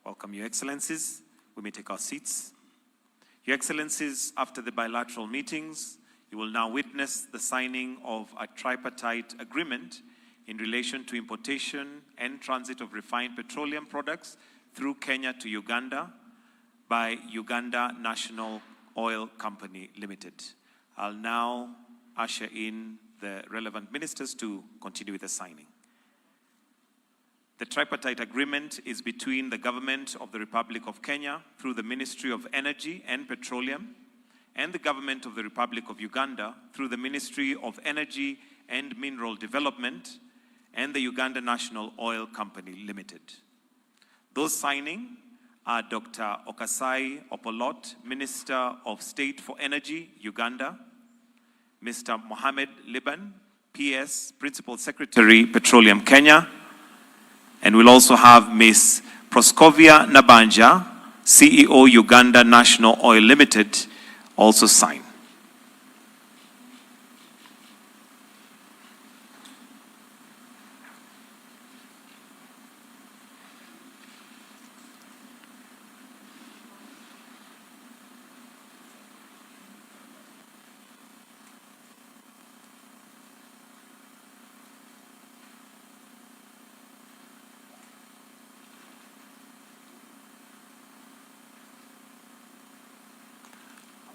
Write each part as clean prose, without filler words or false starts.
Welcome, Your Excellencies. We may take our seats. Your Excellencies, after the bilateral meetings, you will now witness the signing of a tripartite agreement in relation to importation and transit of refined petroleum products through Kenya to Uganda by Uganda National Oil Company Limited. I'll now usher in the relevant ministers to continue with the signing. The tripartite agreement is between the government of the Republic of Kenya through the Ministry of Energy and Petroleum and the government of the Republic of Uganda through the Ministry of Energy and Mineral Development and the Uganda National Oil Company Limited. Those signing are Dr. Okasai Opolot, Minister of State for Energy, Uganda, Mr. Mohamed Liban, PS, Principal Secretary, Petroleum Kenya, and we'll also have Ms. Proskovia Nabanja, CEO, Uganda National Oil Limited, also sign.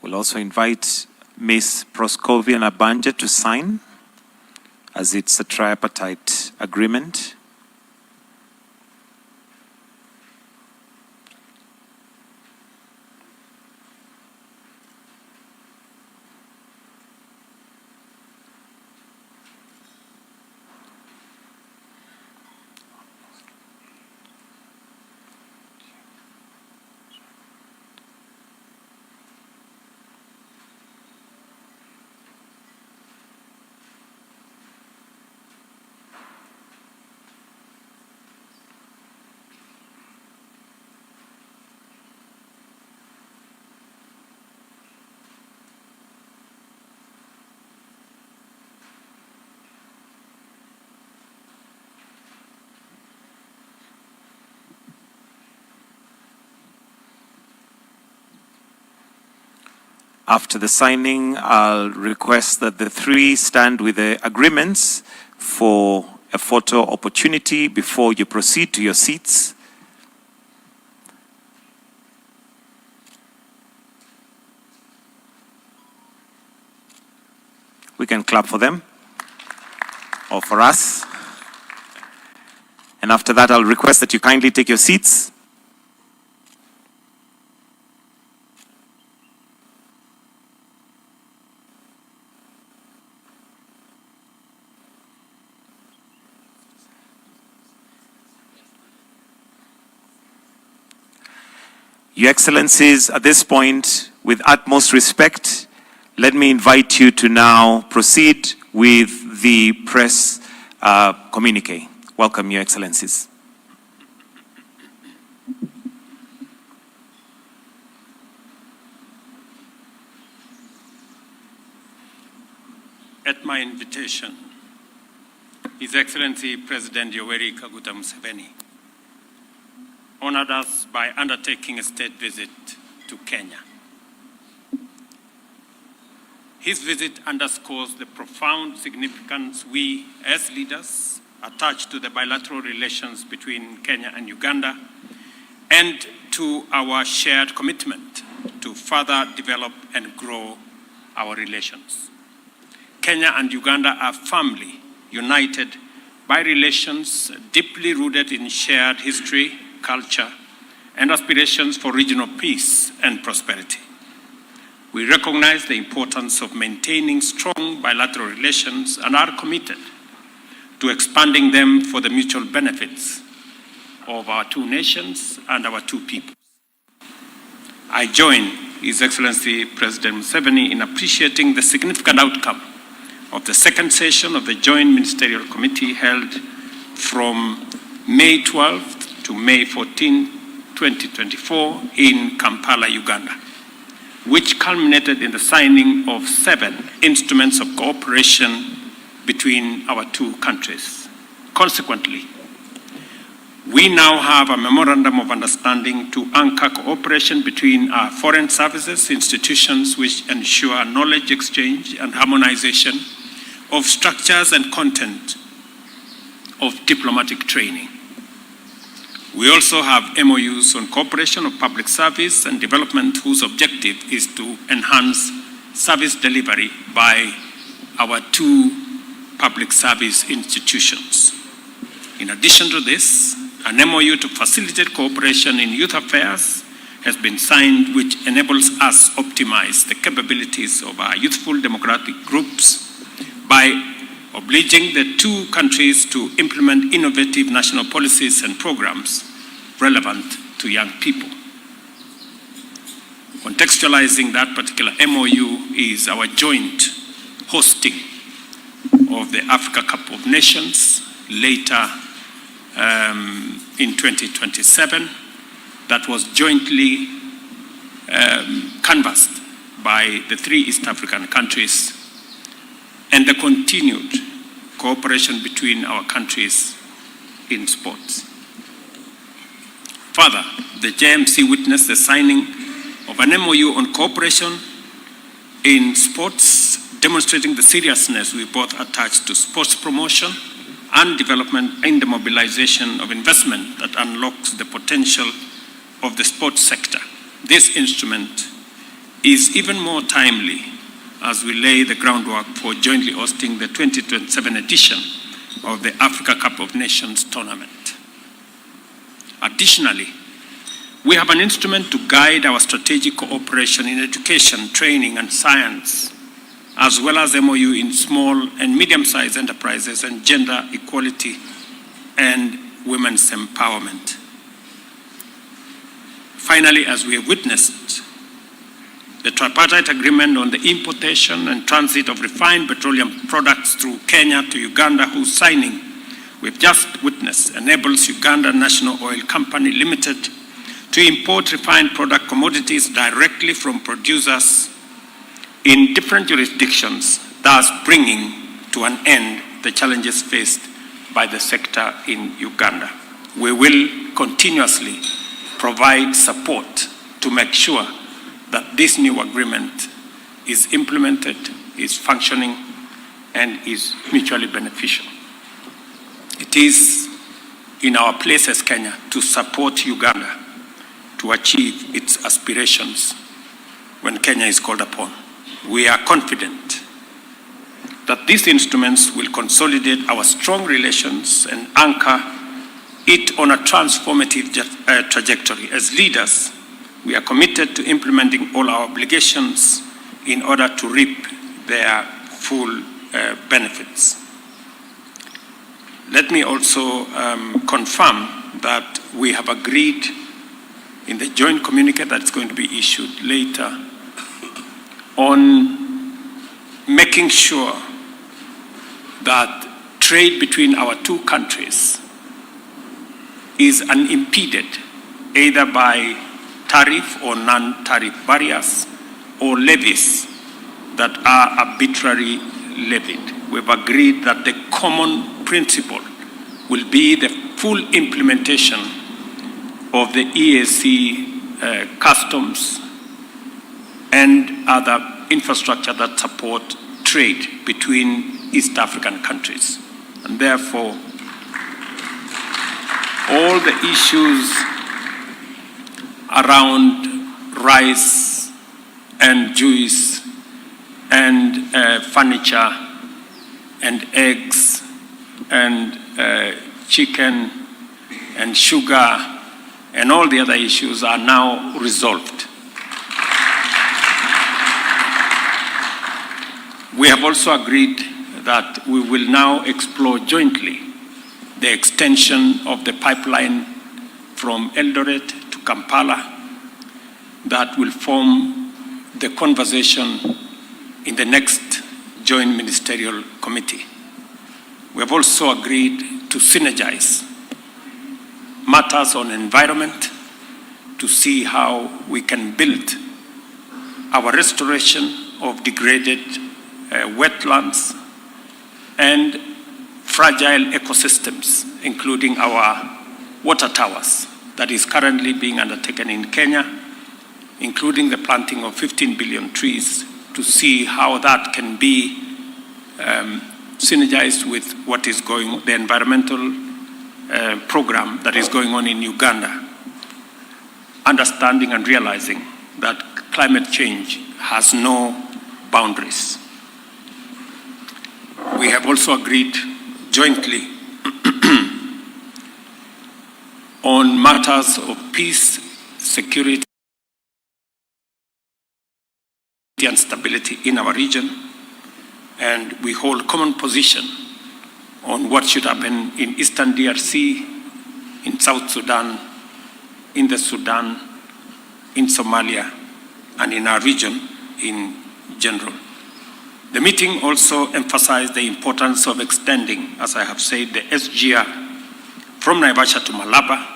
We'll also invite Ms. Proskovia Nabanja to sign, as it's a tripartite agreement. After the signing, I'll request that the three stand with the agreements for a photo opportunity before you proceed to your seats. We can clap for them or for us. And after that, I'll request that you kindly take your seats. Your Excellencies, at this point, with utmost respect, let me invite you to now proceed with the press communique. Welcome, Your Excellencies. At my invitation, His Excellency President Yoweri Museveni honored us by undertaking a state visit to Kenya. His visit underscores the profound significance we, as leaders, attach to the bilateral relations between Kenya and Uganda, and to our shared commitment to further develop and grow our relations. Kenya and Uganda are firmly united by relations deeply rooted in shared history, culture, and aspirations for regional peace and prosperity. We recognize the importance of maintaining strong bilateral relations and are committed to expanding them for the mutual benefits of our two nations and our two peoples. I join His Excellency President Museveni in appreciating the significant outcome of the second session of the Joint Ministerial Committee held from May 12th to May 14, 2024 in Kampala, Uganda, which culminated in the signing of 7 instruments of cooperation between our two countries. Consequently, We now have a memorandum of understanding to anchor cooperation between our foreign services institutions, which ensure knowledge exchange and harmonization of structures and content of diplomatic training. We also have MOUs on cooperation of public service and development, whose objective is to enhance service delivery by our two public service institutions. In addition to this, an MOU to facilitate cooperation in youth affairs has been signed, which enables us to optimize the capabilities of our youthful democratic groups by obliging the two countries to implement innovative national policies and programs relevant to young people. Contextualizing that particular MOU is our joint hosting of the Africa Cup of Nations later in 2027, that was jointly canvassed by the three East African countries, and the continued cooperation between our countries in sports. Further, the JMC witnessed the signing of an MOU on cooperation in sports, demonstrating the seriousness we both attach to sports promotion and development in the mobilization of investment that unlocks the potential of the sports sector. This instrument is even more timely as we lay the groundwork for jointly hosting the 2027 edition of the Africa Cup of Nations tournament. Additionally, we have an instrument to guide our strategic cooperation in education, training, and science, as well as MOU in small and medium-sized enterprises and gender equality and women's empowerment. Finally, as we have witnessed, the tripartite agreement on the importation and transit of refined petroleum products through Kenya to Uganda, whose signing we've just witnessed, enables Uganda National Oil Company Limited to import refined product commodities directly from producers in different jurisdictions, thus bringing to an end the challenges faced by the sector in Uganda. We will continuously provide support to make sure that this new agreement is implemented, is functioning, and is mutually beneficial. It is in our place as Kenya to support Uganda to achieve its aspirations when Kenya is called upon. We are confident that these instruments will consolidate our strong relations and anchor it on a transformative trajectory. As leaders, we are committed to implementing all our obligations in order to reap their full benefits. Let me also confirm that we have agreed in the joint communique that's going to be issued later on making sure that trade between our two countries is unimpeded either by tariff or non-tariff barriers or levies that are arbitrarily levied. We've agreed that the common principle will be the full implementation of the EAC customs and other infrastructure that support trade between East African countries. And therefore, all the issues around rice and juice and furniture and eggs and chicken and sugar and all the other issues are now resolved. We have also agreed that we will now explore jointly the extension of the pipeline from Eldoret to Kampala that will form the conversation in the next joint ministerial committee. We have also agreed to synergize matters on environment to see how we can build our restoration of degraded wetlands and fragile ecosystems, including our water towers that is currently being undertaken in Kenya, including the planting of 15 billion trees, to see how that can be synergized with what is going, the environmental program that is going on in Uganda, understanding and realizing that climate change has no boundaries. We have also agreed jointly on matters of peace, security, and stability in our region, and we hold common position on what should happen in Eastern DRC, in South Sudan, in the Sudan, in Somalia, and in our region in general. The meeting also emphasized the importance of extending, as I have said, the SGR from Naivasha to Malaba,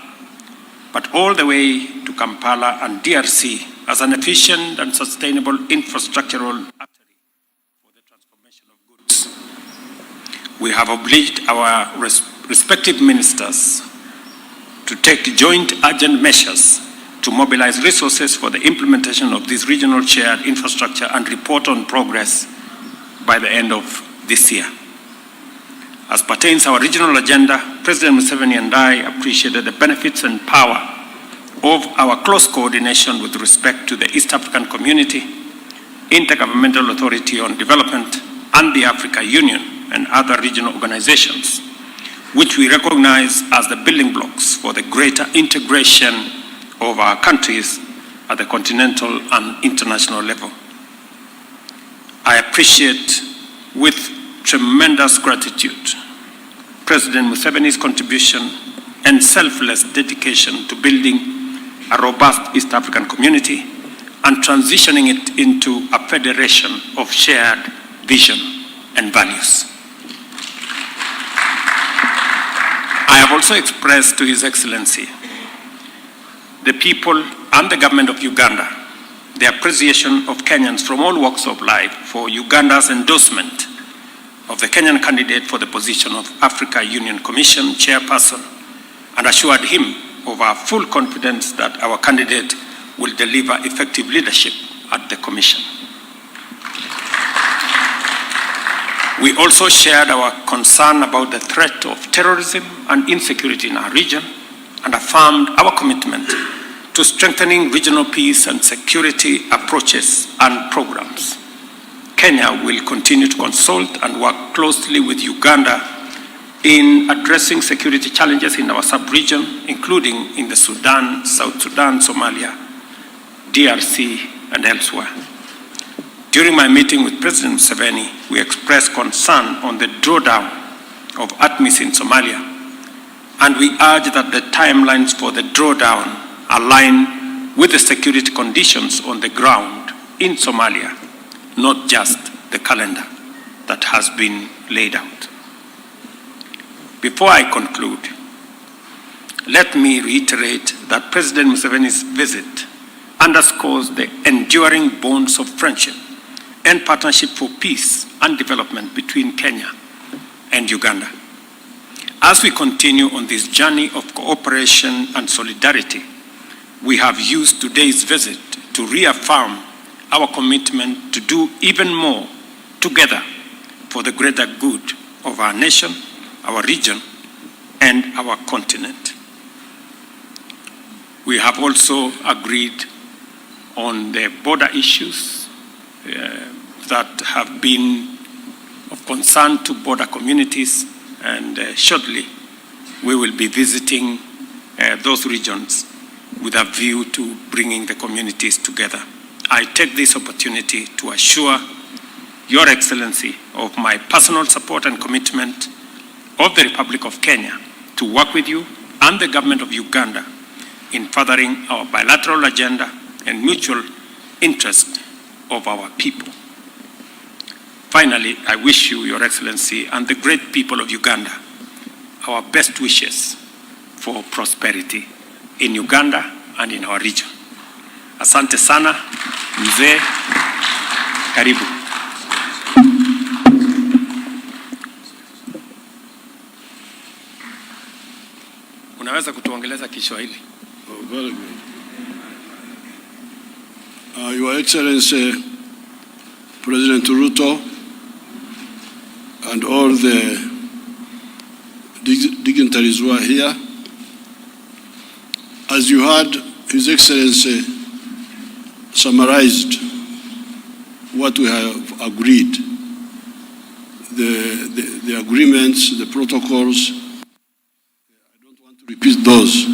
but all the way to Kampala and DRC as an efficient and sustainable infrastructural artery for the transformation of goods. We have obliged our respective ministers to take joint urgent measures to mobilize resources for the implementation of this regional shared infrastructure and report on progress by the end of this year. As pertains our regional agenda, President Museveni and I appreciated the benefits and power of our close coordination with respect to the East African Community, Intergovernmental Authority on Development, and the Africa Union and other regional organizations, which we recognize as the building blocks for the greater integration of our countries at the continental and international level. I appreciate with tremendous gratitude President Museveni's contribution and selfless dedication to building a robust East African community and transitioning it into a federation of shared vision and values. I have also expressed to His Excellency the people and the government of Uganda the appreciation of Kenyans from all walks of life for Uganda's endorsement of the Kenyan candidate for the position of Africa Union Commission chairperson, and assured him of our full confidence that our candidate will deliver effective leadership at the Commission. We also shared our concern about the threat of terrorism and insecurity in our region and affirmed our commitment to strengthening regional peace and security approaches and programs. Kenya will continue to consult and work closely with Uganda in addressing security challenges in our sub-region, including in the Sudan, South Sudan, Somalia, DRC, and elsewhere. During my meeting with President Museveni, we expressed concern on the drawdown of ATMIS in Somalia, and we urged that the timelines for the drawdown align with the security conditions on the ground in Somalia, not just the calendar that has been laid out. Before I conclude, let me reiterate that President Museveni's visit underscores the enduring bonds of friendship and partnership for peace and development between Kenya and Uganda. As we continue on this journey of cooperation and solidarity, we have used today's visit to reaffirm our commitment to do even more together for the greater good of our nation, our region, and our continent. We have also agreed on the border issues that have been of concern to border communities, and shortly we will be visiting those regions with a view to bringing the communities together. I take this opportunity to assure Your Excellency of my personal support and commitment of the Republic of Kenya to work with you and the government of Uganda in furthering our bilateral agenda and mutual interest of our people. Finally, I wish you, Your Excellency, and the great people of Uganda our best wishes for prosperity in Uganda and in our region. Asante sana, mzee, karibu. Unaweza kutuongeleza Kiswahili? Oh, very good. Your Excellency, President Ruto, and all the dignitaries who are here, as you heard, His Excellency summarized what we have agreed, the agreements, the protocols. I don't want to repeat those.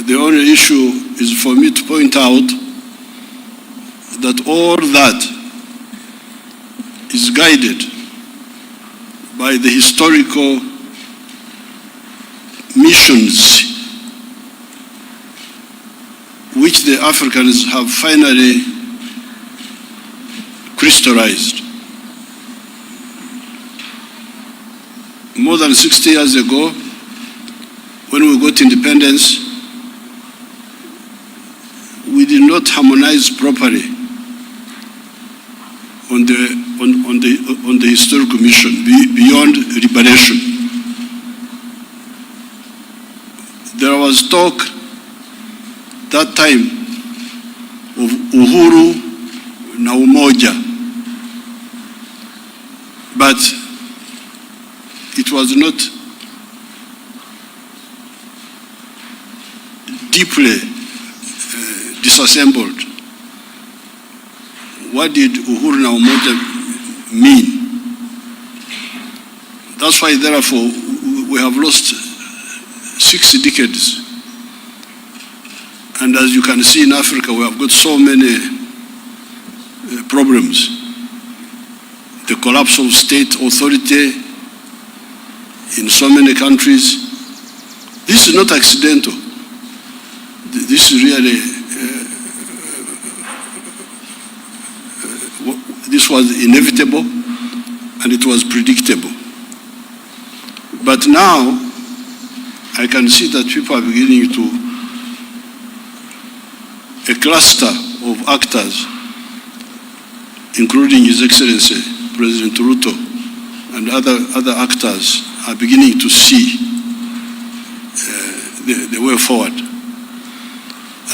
The only issue is for me to point out that all that is guided by the historical missions which the Africans have finally crystallized. More than 60 years ago, when we got independence, we did not harmonize properly on the historical mission beyond liberation. There was talk that time of uhuru na umoja, but it was not deeply disassembled. What did uhuru na umoja mean? That's why, therefore, we have lost 6 decades. And as you can see in Africa, we have got so many problems. The collapse of state authority in so many countries. This is not accidental. This is really, this was inevitable and it was predictable. But now, I can see that people are beginning to, a cluster of actors, including His Excellency, President Ruto, and other actors are beginning to see the way forward.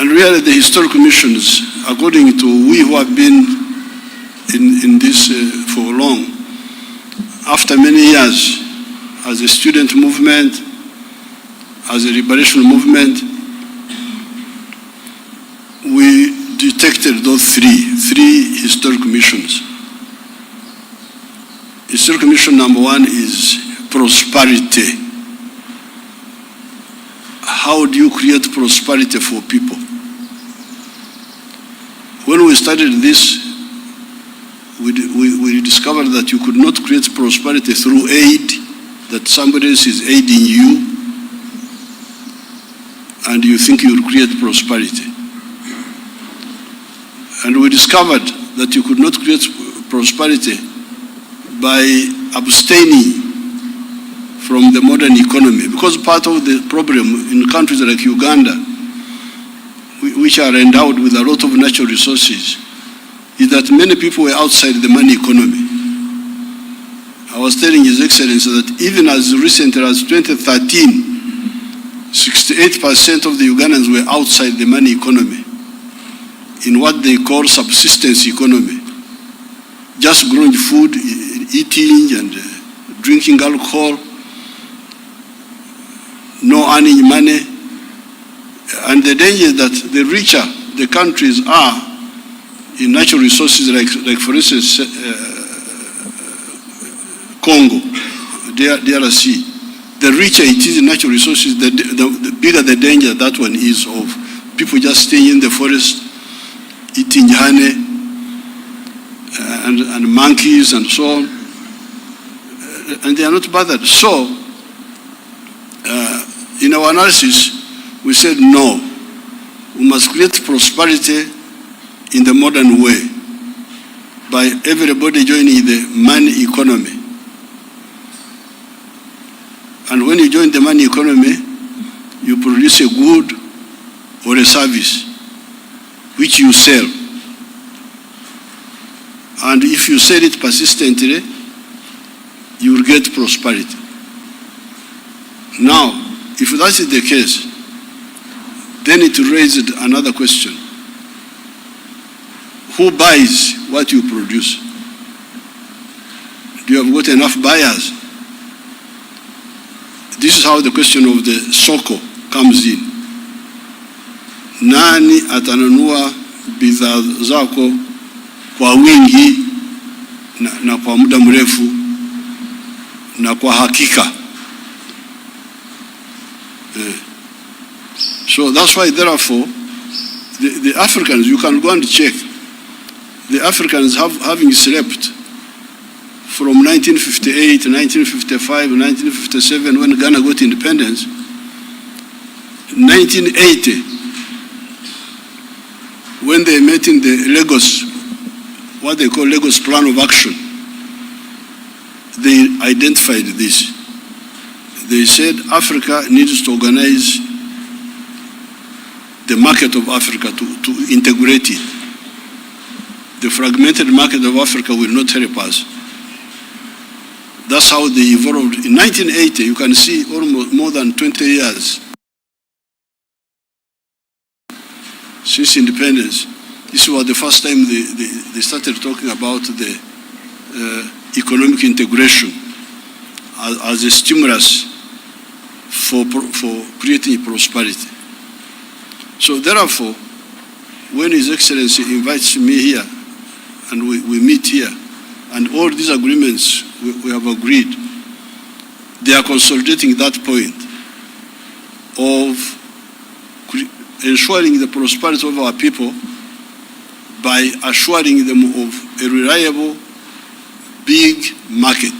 And really the historical missions, according to we who have been in this for long, after many years, as a student movement, as a liberation movement, we detected those three historical missions. Historical mission number 1 is prosperity. How do you create prosperity for people? When we started this, we discovered that you could not create prosperity through aid, that somebody else is aiding you, and you think you will create prosperity. And we discovered that you could not create prosperity by abstaining from the modern economy. Because part of the problem in countries like Uganda, which are endowed with a lot of natural resources, is that many people were outside the money economy. I was telling His Excellency that even as recently as 2013, 68% of the Ugandans were outside the money economy, in what they call subsistence economy. Just growing food, eating and drinking alcohol, no earning money. And the danger is that the richer the countries are in natural resources, like for instance, Congo, DRC, the richer it is in natural resources, the bigger the danger that one is of people just staying in the forest, eating honey and monkeys and so on, and they are not bothered. So, in our analysis, we said no, we must create prosperity in the modern way by everybody joining the money economy. And when you join the money economy, you produce a good or a service which you sell. And if you sell it persistently, you will get prosperity. Now, if that is the case, then it raised another question. Who buys what you produce? Do you have got enough buyers? This is how the question of the soko comes in. Nani atanunua bidhaa zako kwa wingi na kwa muda mrefu na kwa hakika? So that's why, therefore, the Africans, you can go and check, the Africans having slept from 1958, 1955, 1957, when Ghana got independence, 1980, when they met in the Lagos, what they call Lagos Plan of Action, they identified this. They said Africa needs to organize the market of Africa to integrate it. The fragmented market of Africa will not help us. That's how they evolved. In 1980, you can see almost more than 20 years since independence. This was the first time they started talking about the economic integration as a stimulus for creating prosperity. So therefore, when His Excellency invites me here and we meet here, and all these agreements we have agreed, they are consolidating that point of ensuring the prosperity of our people by assuring them of a reliable, big market.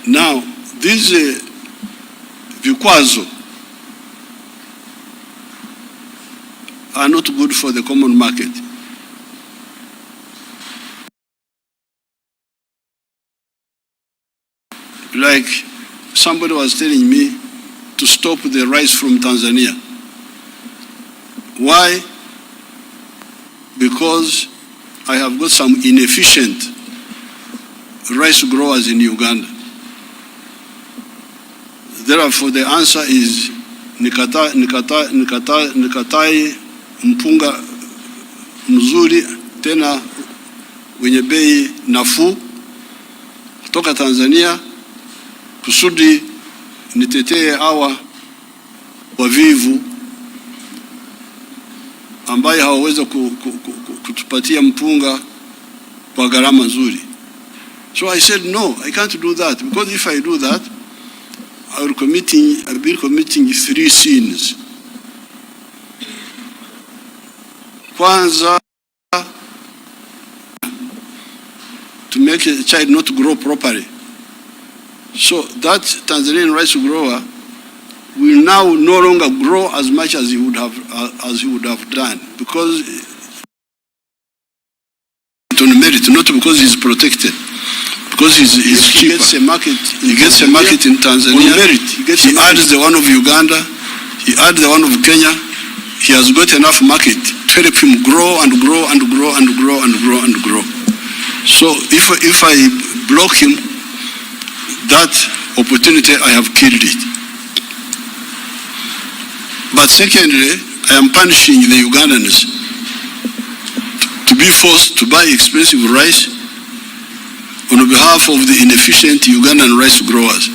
Now, these vikwazo are not good for the common market. Like somebody was telling me to stop the rice from Tanzania. Why? Because I have got some inefficient rice growers in Uganda. Therefore, the answer is nikatai mpunga mzuri tena wenye bei nafuu kutoka Tanzania kusudi nitetee hawa wavivu ambaye hawaweza kutupatia mpunga kwa gharama nzuri. So I said, no, I can't do that, because if I do that, I'll be committing 3 sins. Kwanza, to make a child not grow properly. So that Tanzanian rice grower will now no longer grow as much as he would have done, because on merit, not because he's protected. Because he's cheaper. He gets a market in Tanzania. On merit. He adds the one of Uganda. He adds the one of Kenya. He has got enough market to help him grow and grow and grow and grow and grow and grow. So if I block him, that opportunity, I have killed it. But secondly, I am punishing the Ugandans to be forced to buy expensive rice on behalf of the inefficient Ugandan rice growers.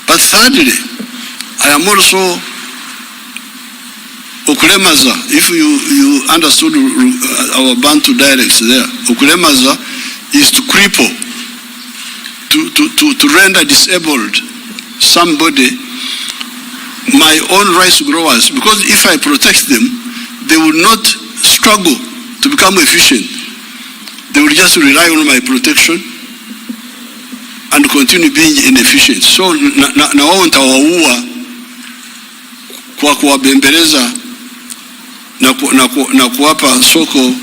But thirdly, I am also Okulemaza. If you understood our Bantu dialects there, Okulemaza is to cripple, to render disabled somebody, my own rice growers, because if I protect them, they will not struggle to become efficient. They will just rely on my protection and continue being inefficient. So na wao nitawaua kwa kuwabembeleza na kuwapa soko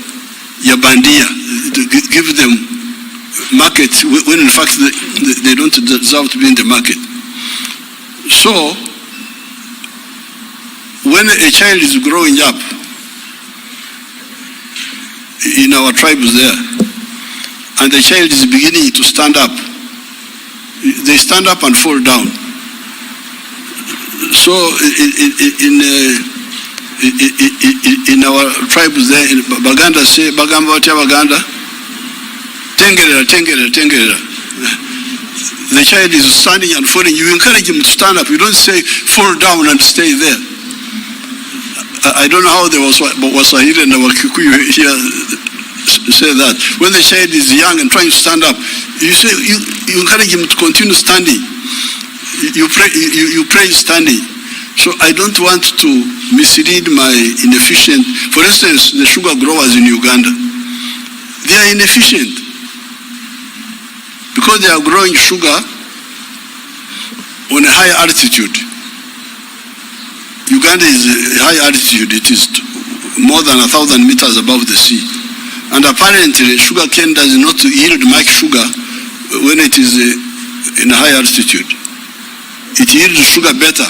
ya bandia, to give them market when in fact they don't deserve to be in the market. So when a child is growing up in our tribes there, and the child is beginning to stand up. They stand up and fall down. So in our tribes there, in Baganda say, Bagamba Tia Baganda, Tengerera, Tengerera, Tengerera. The child is standing and falling. You encourage him to stand up. You don't say fall down and stay there. I don't know how there was Wasahili and our Kikuyu here say that. When the child is young and trying to stand up, you say you encourage him to continue standing. You pray standing. So I don't want to mislead my inefficient. For instance, the sugar growers in Uganda, they are inefficient because they are growing sugar on a high altitude. Uganda is a high altitude. It is more than 1,000 meters above the sea. And apparently, sugar cane does not yield much sugar when it is in a high altitude. It yields sugar better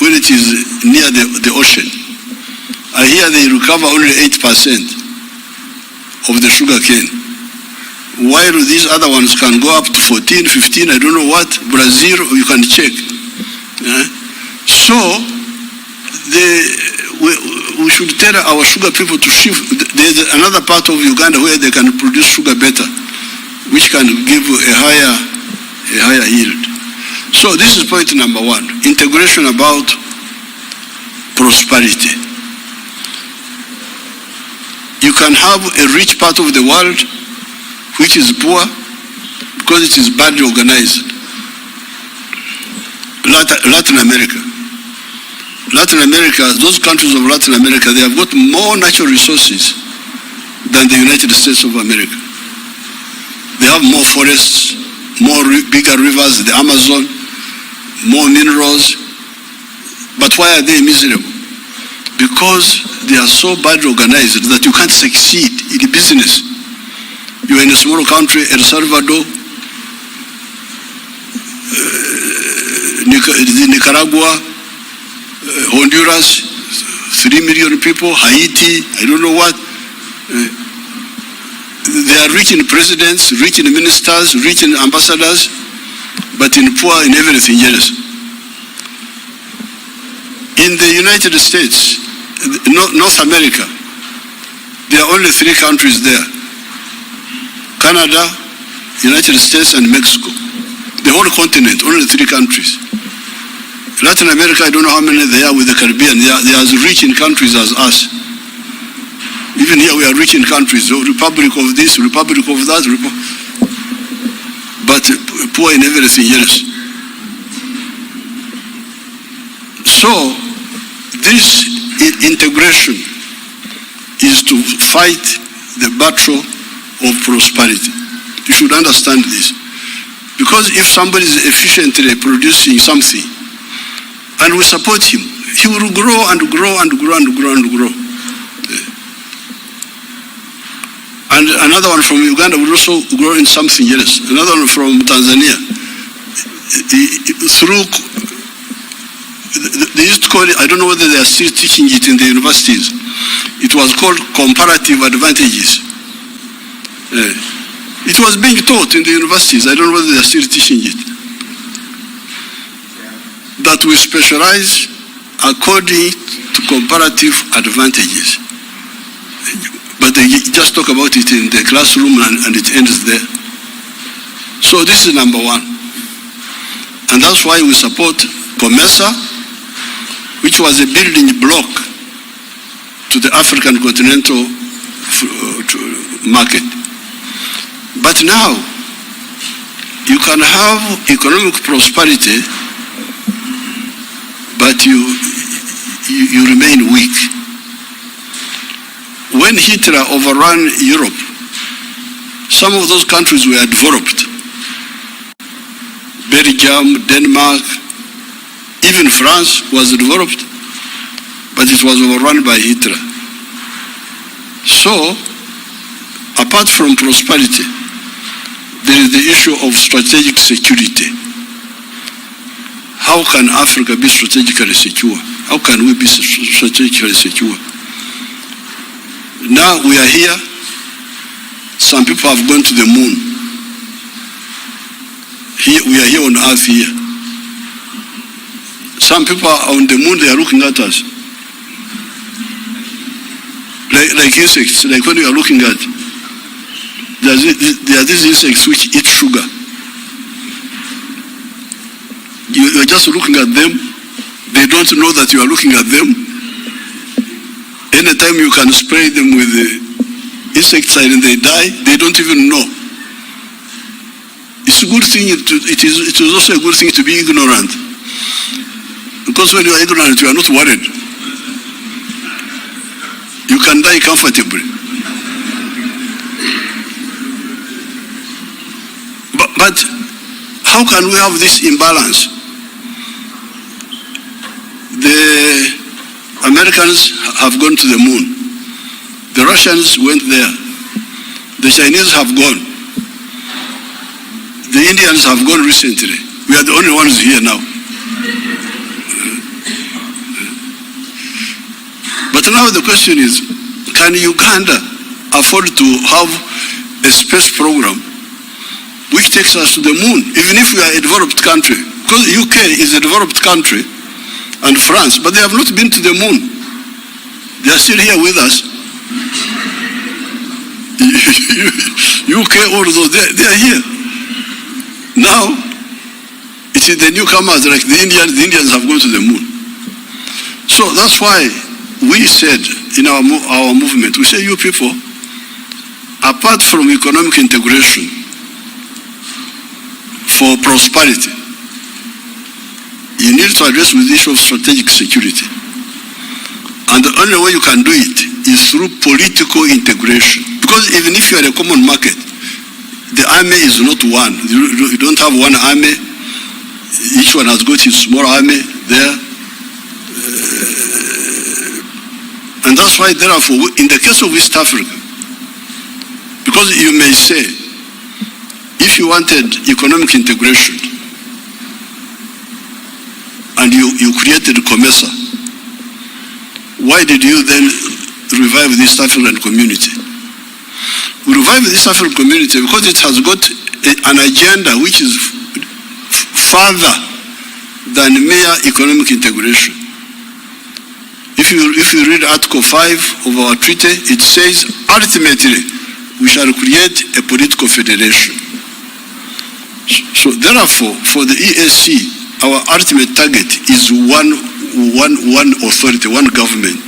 when it is near the ocean. I hear they recover only 8% of the sugar cane, while these other ones can go up to 14, 15, I don't know what. Brazil, you can check. So, we should tell our sugar people to shift. There's another part of Uganda where they can produce sugar better, which can give a higher yield. So this is point number one, integration about prosperity. You can have a rich part of the world which is poor because it is badly organized. Latin America, those countries of Latin America, they have got more natural resources than the United States of America. They have more forests, bigger rivers, the Amazon, more minerals. But why are they miserable? Because they are so badly organized that you can't succeed in business. You are in a small country, El Salvador, Nicaragua, Honduras, 3 million people, Haiti, I don't know what. They are rich in presidents, rich in ministers, rich in ambassadors, but poor in everything else. In the United States, North America, there are only 3 countries there: Canada, United States, and Mexico. The whole continent, only 3 countries. Latin America, I don't know how many there are with the Caribbean. They are as rich in countries as us. Even here we are rich in countries, so republic of this, republic of that, but poor in everything else. So this integration is to fight the battle of prosperity. You should understand this. Because if somebody is efficiently producing something, and we support him, he will grow and grow and grow and grow and grow. And another one from Uganda will also grow in something else. Another one from Tanzania. They used to call it, I don't know whether they are still teaching it in the universities. It was called comparative advantages. It was being taught in the universities. I don't know whether they are still teaching it. That we specialize according to comparative advantages. But they just talk about it in the classroom and it ends there. So this is number one. And that's why we support COMESA, which was a building block to the African continental market. But now, you can have economic prosperity, but you remain weak. When Hitler overran Europe, some of those countries were developed. Belgium, Denmark, even France was developed, but it was overrun by Hitler. So, apart from prosperity, there is the issue of strategic security. How can Africa be strategically secure? How can we be strategically secure? Now we are here some people have gone to the moon. Here, we are here on Earth here. Some people are on the moon, they are looking at us. Like insects, like when you are looking at, there are these insects which eat sugar. You are just looking at them. They don't know that you are looking at them. Anytime you can spray them with the insecticide and they die, they don't even know. It's a good thing, it is also a good thing to be ignorant. Because when you are ignorant, you are not worried. You can die comfortably. But how can we have this imbalance? The Americans have gone to the moon. The Russians went there. The Chinese have gone. The Indians have gone recently. We are the only ones here now. But now the question is, can Uganda afford to have a space program which takes us to the moon, even if we are a developed country? Because the UK is a developed country, and France, but they have not been to the moon. They are still here with us. UK also, they are here. Now, it is the newcomers like the Indians have gone to the moon. So that's why we said in our movement, we say, you people, apart from economic integration for prosperity, you need to address with the issue of strategic security. And the only way you can do it is through political integration. Because even if you are a common market, the army is not one. You don't have one army. Each one has got his small army there. And that's why, therefore, in the case of East Africa, because you may say, if you wanted economic integration and you created COMESA, why did you then revive the East African community? We revived the East African community because it has got an agenda which is further than mere economic integration. If you read Article 5 of our treaty, it says, ultimately, we shall create a political federation. So therefore, for the EAC, our ultimate target is one authority, one government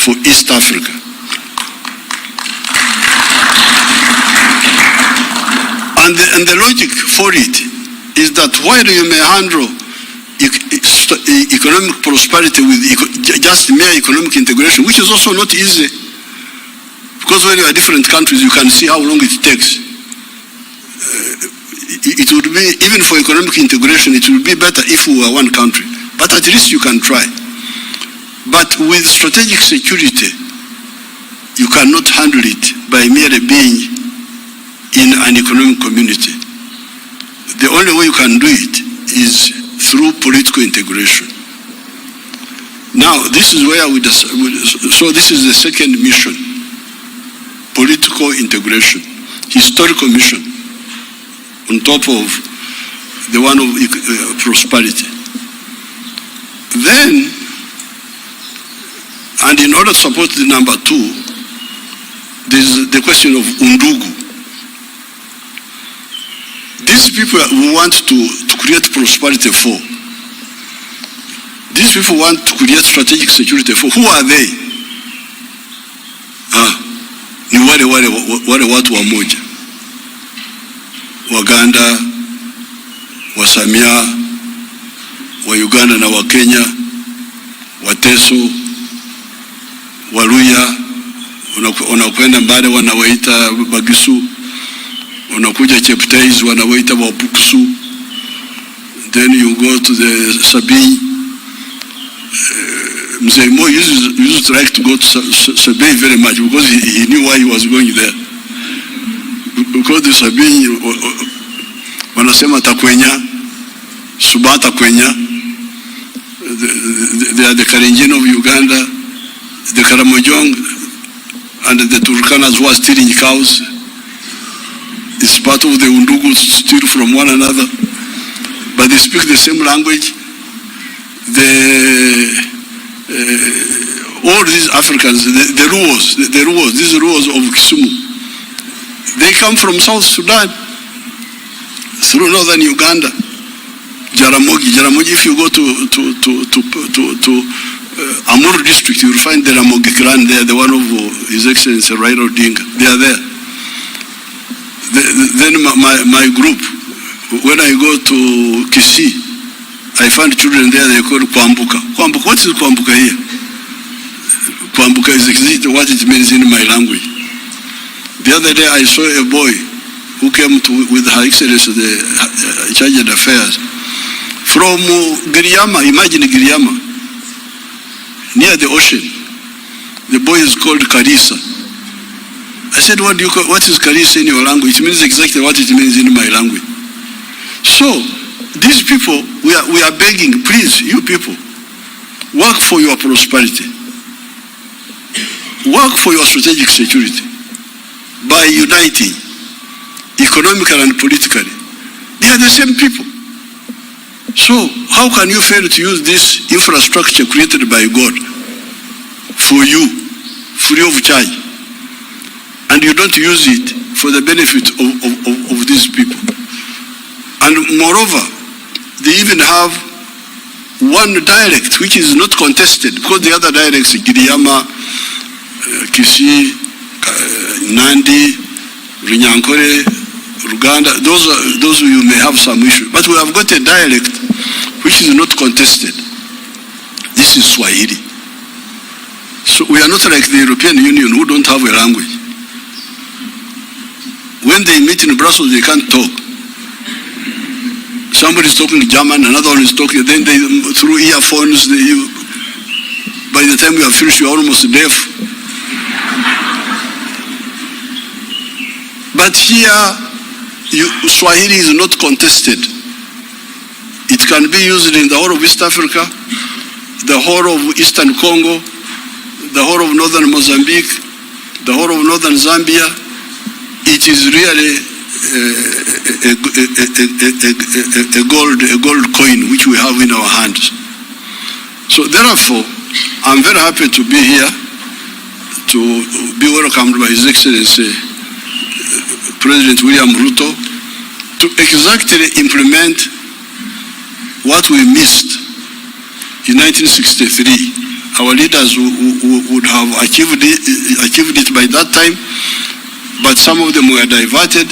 for East Africa. And the logic for it is that while you may handle economic prosperity with just mere economic integration, which is also not easy, because when you are different countries, you can see how long it takes. It would be, even for economic integration, it would be better if we were one country. But at least you can try. But with strategic security, you cannot handle it by merely being in an economic community. The only way you can do it is through political integration. Now, this is where so this is the second mission, political integration, historical mission, on top of the one of prosperity. Then, and in order to support the number two, there's the question of undugu. These people we want to create prosperity for. These people want to create strategic security for. Who are they? Ni wale watu wamoja. Waganda, Wasamia, wa Uganda na wa Kenya, Wateso, Waluya, unakwenda mbale wanawaita Bagisu, unakuja Cheptais wanawaita Wapuksu, then you go to the Sabi. Mzee Mo used to like to go to Sabi very much because he knew why he was going there. Because the Sabi, wanasema Takwenya, Suba Takwenya, they are the Kalenjin of Uganda, the Karamojong, and the Turkanas who are stealing cows. It's part of the Undugu steal from one another, but they speak the same language. All these Africans, the Ruos, these Ruos of Kisumu, they come from South Sudan, through northern Uganda. Jaramogi, if you go to Amur district, you will find the Ramogi clan there, the one of His Excellency Raila Odinga. They are there. Then my group, when I go to Kisii, I find children there, they call Kwambuka. Kwambuka, what is Kwambuka here? Kwambuka is exactly what it means in my language. The other day I saw a boy who came with Her Excellency, the Chargé d'Affaires, from Giriama, imagine Giriama, near the ocean. The boy is called Karisa. I said, what is Karisa in your language? It means exactly what it means in my language. So, these people, we are begging, please, you people, work for your prosperity. Work for your strategic security by uniting economically and politically. They are the same people. So how can you fail to use this infrastructure created by God for you, free of charge, and you don't use it for the benefit of these people? And moreover, they even have one dialect which is not contested, because the other dialects, Giriama, Kisii, Nandi, Runyankore, Ruganda, those you may have some issue. But we have got a dialect which is not contested. This is Swahili. So we are not like the European Union who don't have a language. When they meet in Brussels, they can't talk. Somebody is talking German, another one is talking, then they, through earphones, by the time you have finished, you are almost deaf. But here, Swahili is not contested. It can be used in the whole of East Africa, the whole of Eastern Congo, the whole of Northern Mozambique, the whole of Northern Zambia. It is really a gold coin which we have in our hands. So therefore, I'm very happy to be here, to be welcomed by His Excellency President William Ruto, to exactly implement what we missed in 1963. Our leaders would have achieved it by that time, but some of them were diverted,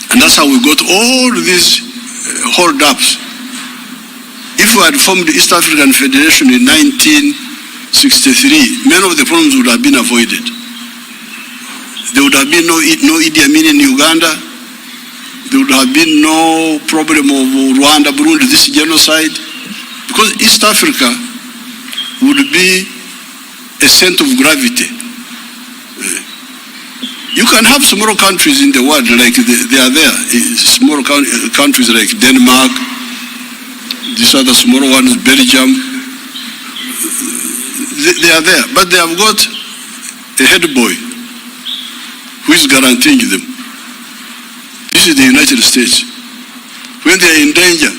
and that's how we got all these hold-ups. If we had formed the East African Federation in 1963, many of the problems would have been avoided. There would have been no Idi Amin in Uganda. There would have been no problem of Rwanda, Burundi, this genocide. Because East Africa would be a center of gravity. You can have smaller countries in the world, like they are there. Small countries like Denmark, these other smaller ones, Belgium. They are there, but they have got a head boy who is guaranteeing them. This is the United States. When they are in danger,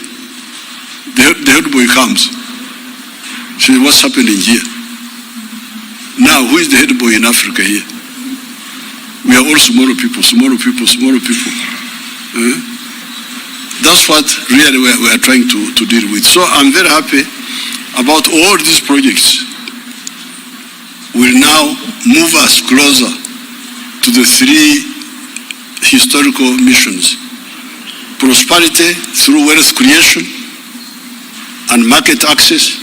the head boy comes. So what's happening here? Now, who is the head boy in Africa here? We are all smaller people. That's what really we are trying to deal with. So I'm very happy about all these projects will now move us closer to the three historical missions: prosperity through wealth creation and market access,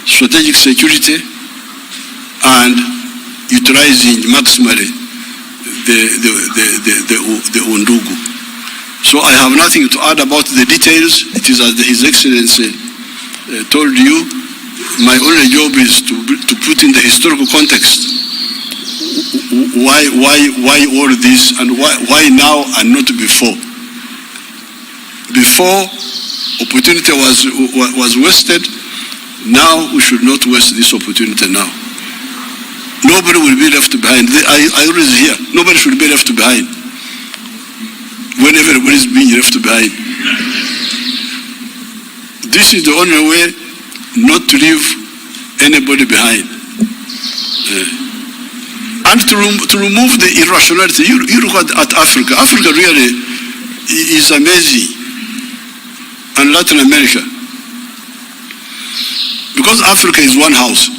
strategic security, and utilizing maximally the Undugu. So I have nothing to add about the details. It is as His Excellency told you. My only job is to put in the historical context why all this, and why now and not before. Before, opportunity was wasted. Now we should not waste this opportunity now. Nobody will be left behind. I always hear, nobody should be left behind. when everybody is being left behind. This is the only way not to leave anybody behind. And to remove the irrationality. You look at Africa. Africa really is amazing. And Latin America. Because Africa is one house,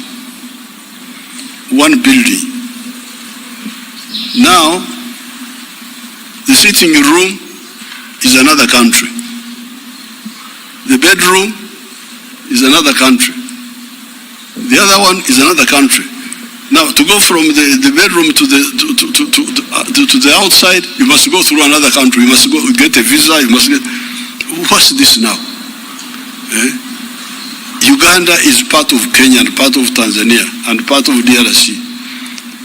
one building. Now, the sitting room is another country. The bedroom is another country. The other one is another country. Now, to go from the bedroom to the outside, you must go through another country. You must go get a visa. You must get. What's this now? Uganda is part of Kenya and part of Tanzania and part of DRC,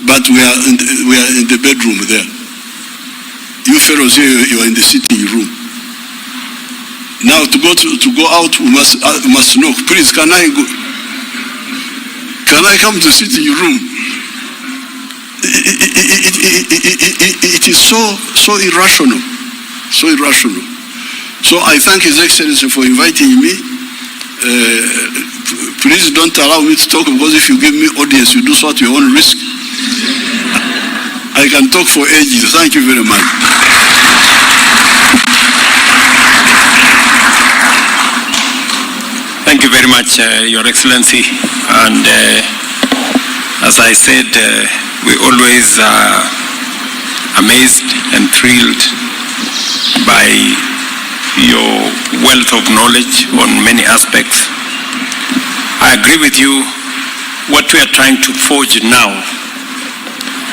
but we are in the bedroom there. You fellows here, you are in the sitting room. Now to go out, we must knock. Please, can I go? Can I come to the sitting room? It is so irrational, so irrational. So I thank His Excellency for inviting me. Please don't allow me to talk, because if you give me audience, you do so at your own risk. I can talk for ages. Thank you very much. Thank you very much, Your Excellency. And as I said, we always are amazed and thrilled by your wealth of knowledge on many aspects. I agree with you. What we are trying to forge now,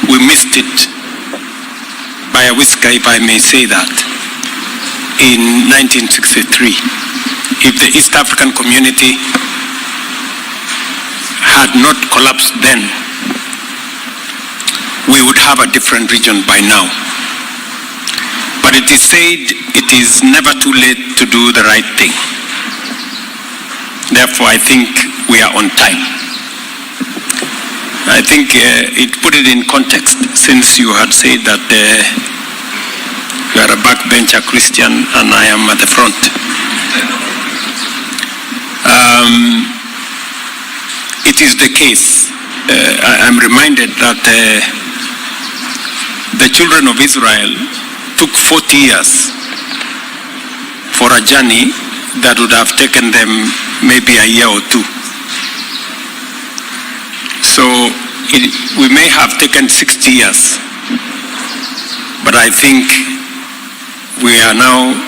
we missed it by a whisker, if I may say that, in 1963. If the East African community had not collapsed then, we would have a different region by now. But it is said it is never too late to do the right thing. Therefore, I think we are on time. I think it put it in context, since you had said that you are a backbencher Christian and I am at the front. It is the case. I'm reminded that the children of Israel took 40 years for a journey that would have taken them maybe a year or two. So we may have taken 60 years, but I think we are now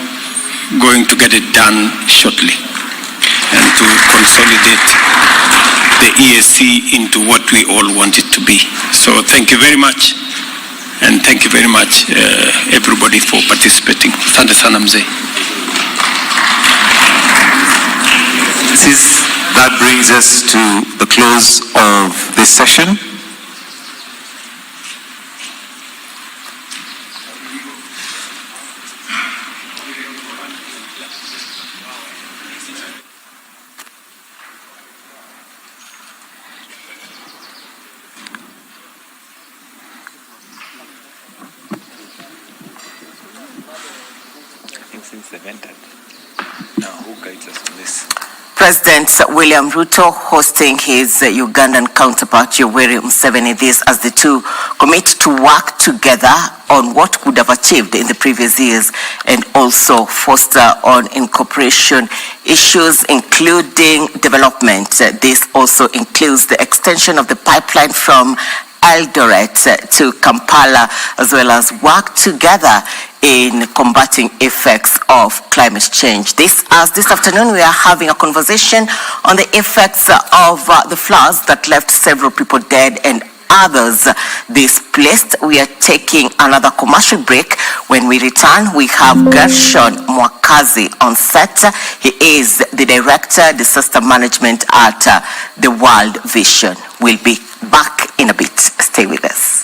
going to get it done shortly, and to consolidate the EAC into what we all want it to be. So thank you very much. And thank you very much, everybody, for participating. Asante sana mzee. That brings us to the close of this session. President William Ruto hosting his Ugandan counterpart Yoweri Museveni, this as the two commit to work together on what could have achieved in the previous years, and also foster on incorporation issues including development. This also includes the extension of the pipeline from Eldoret to Kampala, as well as work together in combating effects of climate change. This afternoon we are having a conversation on the effects of the floods that left several people dead and others displaced. We are taking another commercial break. When we return, we have Gershon Mwakazi on set. He is the Director, Disaster Management at the World Vision. We'll be back in a bit. Stay with us.